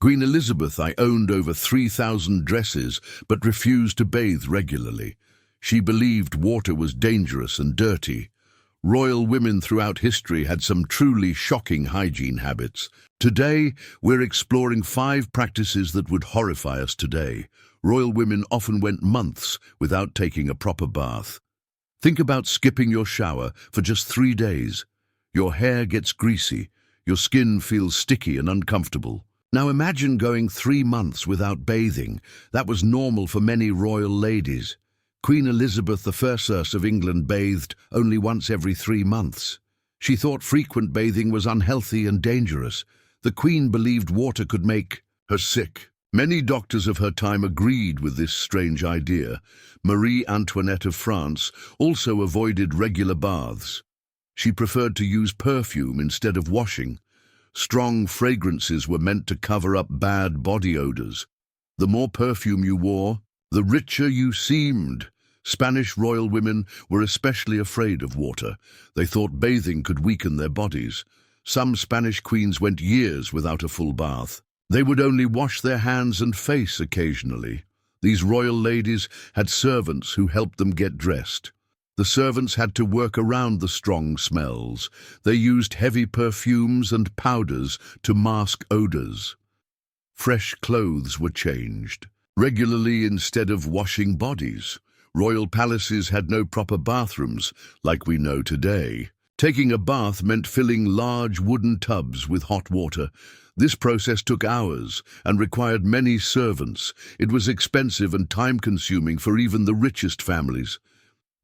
Queen Elizabeth I owned over 3,000 dresses but refused to bathe regularly. She believed water was dangerous and dirty. Royal women throughout history had some truly shocking hygiene habits. Today, we're exploring 5 practices that would horrify us today. Royal women often went months without taking a proper bath. Think about skipping your shower for just 3 days. Your hair gets greasy, your skin feels sticky and uncomfortable. Now imagine going 3 months without bathing. That was normal for many royal ladies. Queen Elizabeth I of England bathed only once every 3 months. She thought frequent bathing was unhealthy and dangerous. The Queen believed water could make her sick. Many doctors of her time agreed with this strange idea. Marie Antoinette of France also avoided regular baths. She preferred to use perfume instead of washing. Strong fragrances were meant to cover up bad body odors. The more perfume you wore, the richer you seemed. Spanish royal women were especially afraid of water. They thought bathing could weaken their bodies. Some Spanish queens went years without a full bath. They would only wash their hands and face occasionally. These royal ladies had servants who helped them get dressed. The servants had to work around the strong smells. They used heavy perfumes and powders to mask odors. Fresh clothes were changed regularly instead of washing bodies. Royal palaces had no proper bathrooms like we know today. Taking a bath meant filling large wooden tubs with hot water. This process took hours and required many servants. It was expensive and time-consuming for even the richest families.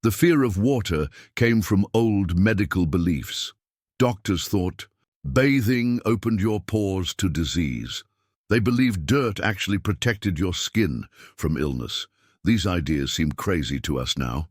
The fear of water came from old medical beliefs. Doctors thought bathing opened your pores to disease. They believed dirt actually protected your skin from illness. These ideas seem crazy to us now.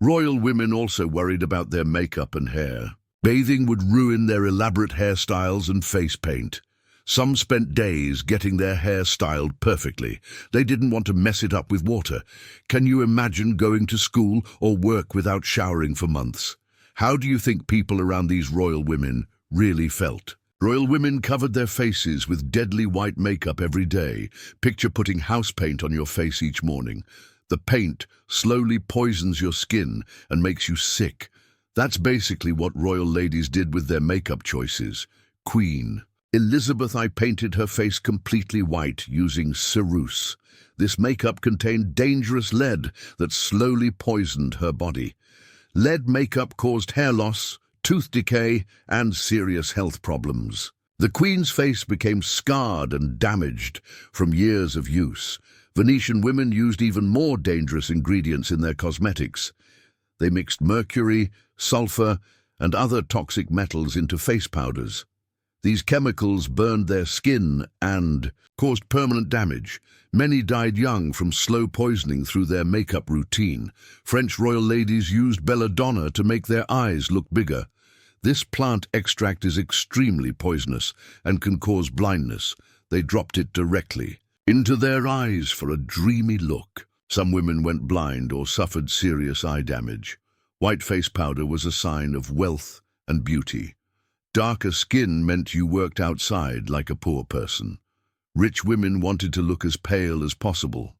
Royal women also worried about their makeup and hair. Bathing would ruin their elaborate hairstyles and face paint. Some spent days getting their hair styled perfectly. They didn't want to mess it up with water. Can you imagine going to school or work without showering for months? How do you think people around these royal women really felt? Royal women covered their faces with deadly white makeup every day. Picture putting house paint on your face each morning. The paint slowly poisons your skin and makes you sick. That's basically what royal ladies did with their makeup choices. Queen Elizabeth I painted her face completely white using ceruse. This makeup contained dangerous lead that slowly poisoned her body. Lead makeup caused hair loss, tooth decay, and serious health problems. The Queen's face became scarred and damaged from years of use. Venetian women used even more dangerous ingredients in their cosmetics. They mixed mercury, sulfur, and other toxic metals into face powders. These chemicals burned their skin and caused permanent damage. Many died young from slow poisoning through their makeup routine. French royal ladies used belladonna to make their eyes look bigger. This plant extract is extremely poisonous and can cause blindness. They dropped it directly into their eyes for a dreamy look. Some women went blind or suffered serious eye damage. White face powder was a sign of wealth and beauty. Darker skin meant you worked outside like a poor person. Rich women wanted to look as pale as possible.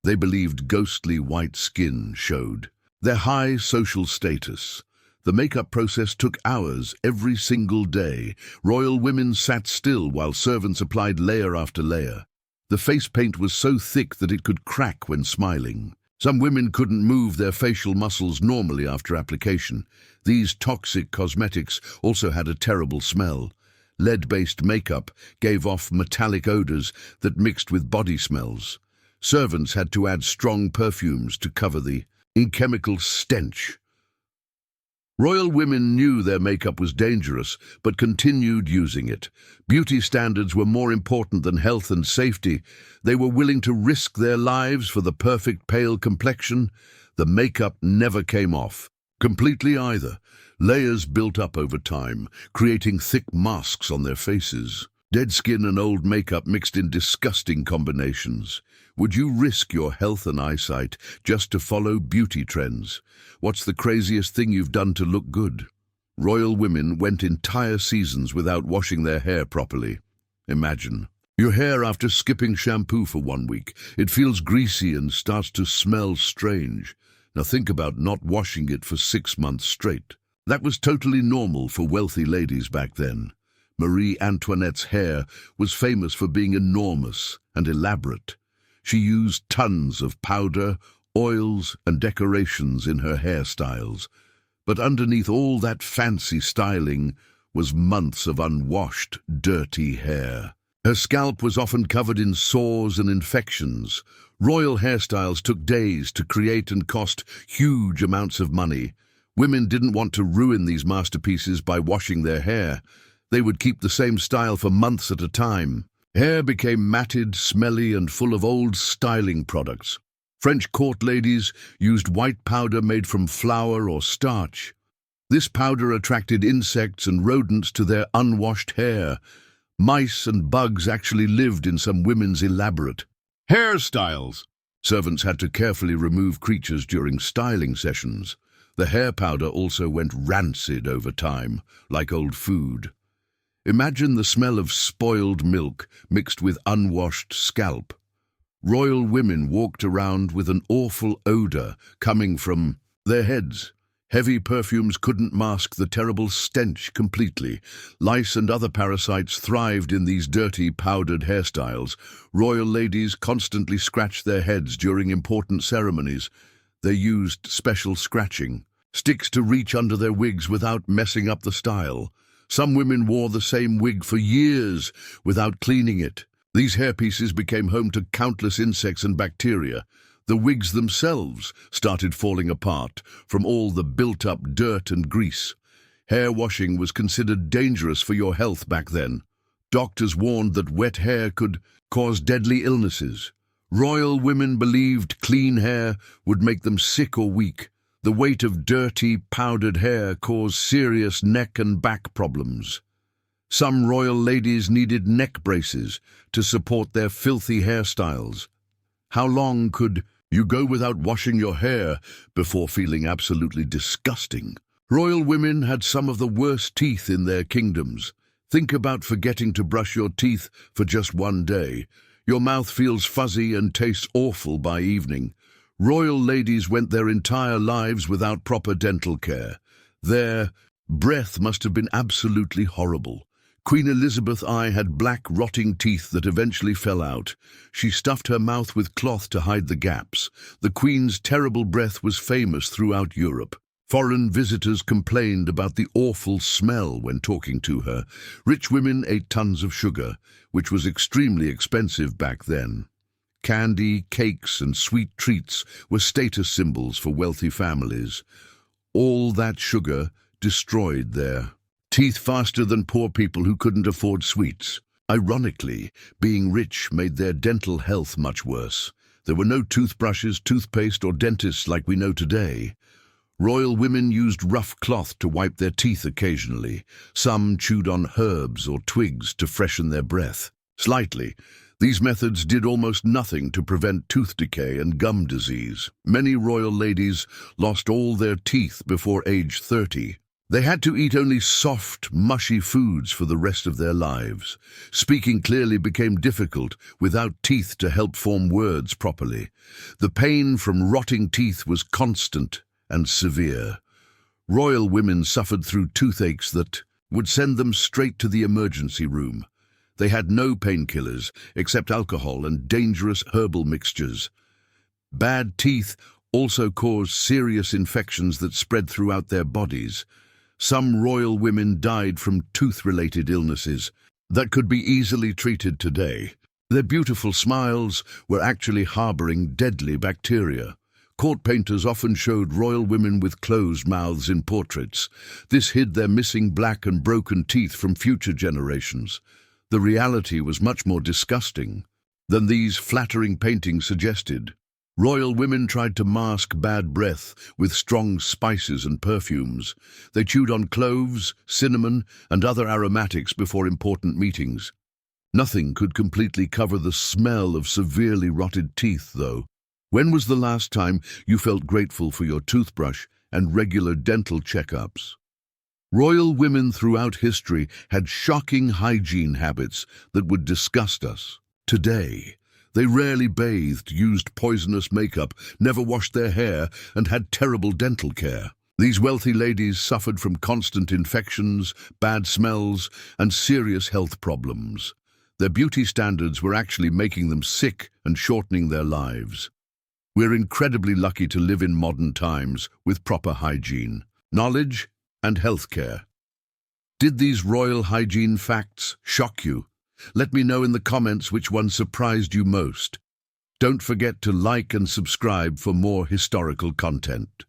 They believed ghostly white skin showed their high social status. The makeup process took hours every single day. Royal women sat still while servants applied layer after layer. The face paint was so thick that it could crack when smiling. Some women couldn't move their facial muscles normally after application. These toxic cosmetics also had a terrible smell. Lead-based makeup gave off metallic odors that mixed with body smells. Servants had to add strong perfumes to cover the chemical stench. Royal women knew their makeup was dangerous, but continued using it. Beauty standards were more important than health and safety. They were willing to risk their lives for the perfect pale complexion. The makeup never came off completely either. Layers built up over time, creating thick masks on their faces. Dead skin and old makeup mixed in disgusting combinations. Would you risk your health and eyesight just to follow beauty trends? What's the craziest thing you've done to look good? Royal women went entire seasons without washing their hair properly. Imagine. Your hair after skipping shampoo for 1 week. It feels greasy and starts to smell strange. Now think about not washing it for 6 months straight. That was totally normal for wealthy ladies back then. Marie Antoinette's hair was famous for being enormous and elaborate. She used tons of powder, oils, and decorations in her hairstyles. But underneath all that fancy styling was months of unwashed, dirty hair. Her scalp was often covered in sores and infections. Royal hairstyles took days to create and cost huge amounts of money. Women didn't want to ruin these masterpieces by washing their hair. They would keep the same style for months at a time. Hair became matted, smelly, and full of old styling products. French court ladies used white powder made from flour or starch. This powder attracted insects and rodents to their unwashed hair. Mice and bugs actually lived in some women's elaborate hairstyles. Servants had to carefully remove creatures during styling sessions. The hair powder also went rancid over time, like old food. Imagine the smell of spoiled milk mixed with unwashed scalp. Royal women walked around with an awful odor coming from their heads. Heavy perfumes couldn't mask the terrible stench completely. Lice and other parasites thrived in these dirty, powdered hairstyles. Royal ladies constantly scratched their heads during important ceremonies. They used special scratching sticks to reach under their wigs without messing up the style. Some women wore the same wig for years without cleaning it. These hairpieces became home to countless insects and bacteria. The wigs themselves started falling apart from all the built-up dirt and grease. Hair washing was considered dangerous for your health back then. Doctors warned that wet hair could cause deadly illnesses. Royal women believed clean hair would make them sick or weak. The weight of dirty, powdered hair caused serious neck and back problems. Some royal ladies needed neck braces to support their filthy hairstyles. How long could you go without washing your hair before feeling absolutely disgusting? Royal women had some of the worst teeth in their kingdoms. Think about forgetting to brush your teeth for just 1 day. Your mouth feels fuzzy and tastes awful by evening. Royal ladies went their entire lives without proper dental care. Their breath must have been absolutely horrible. Queen Elizabeth's eye had black, rotting teeth that eventually fell out. She stuffed her mouth with cloth to hide the gaps. The Queen's terrible breath was famous throughout Europe. Foreign visitors complained about the awful smell when talking to her. Rich women ate tons of sugar, which was extremely expensive back then. Candy, cakes, and sweet treats were status symbols for wealthy families. All that sugar destroyed their teeth faster than poor people who couldn't afford sweets. Ironically, being rich made their dental health much worse. There were no toothbrushes, toothpaste, or dentists like we know today. Royal women used rough cloth to wipe their teeth occasionally. Some chewed on herbs or twigs to freshen their breath. Slightly, these methods did almost nothing to prevent tooth decay and gum disease. Many royal ladies lost all their teeth before age 30. They had to eat only soft, mushy foods for the rest of their lives. Speaking clearly became difficult without teeth to help form words properly. The pain from rotting teeth was constant and severe. Royal women suffered through toothaches that would send them straight to the emergency room. They had no painkillers except alcohol and dangerous herbal mixtures. Bad teeth also caused serious infections that spread throughout their bodies. Some royal women died from tooth-related illnesses that could be easily treated today. Their beautiful smiles were actually harboring deadly bacteria. Court painters often showed royal women with closed mouths in portraits. This hid their missing black and broken teeth from future generations. The reality was much more disgusting than these flattering paintings suggested. Royal women tried to mask bad breath with strong spices and perfumes. They chewed on cloves, cinnamon, and other aromatics before important meetings. Nothing could completely cover the smell of severely rotted teeth, though. When was the last time you felt grateful for your toothbrush and regular dental checkups? Royal women throughout history had shocking hygiene habits that would disgust us. Today, they rarely bathed, used poisonous makeup, never washed their hair, and had terrible dental care. These wealthy ladies suffered from constant infections, bad smells, and serious health problems. Their beauty standards were actually making them sick and shortening their lives. We're incredibly lucky to live in modern times with proper hygiene, knowledge, and healthcare. Did these royal hygiene facts shock you? Let me know in the comments which one surprised you most. Don't forget to like and subscribe for more historical content.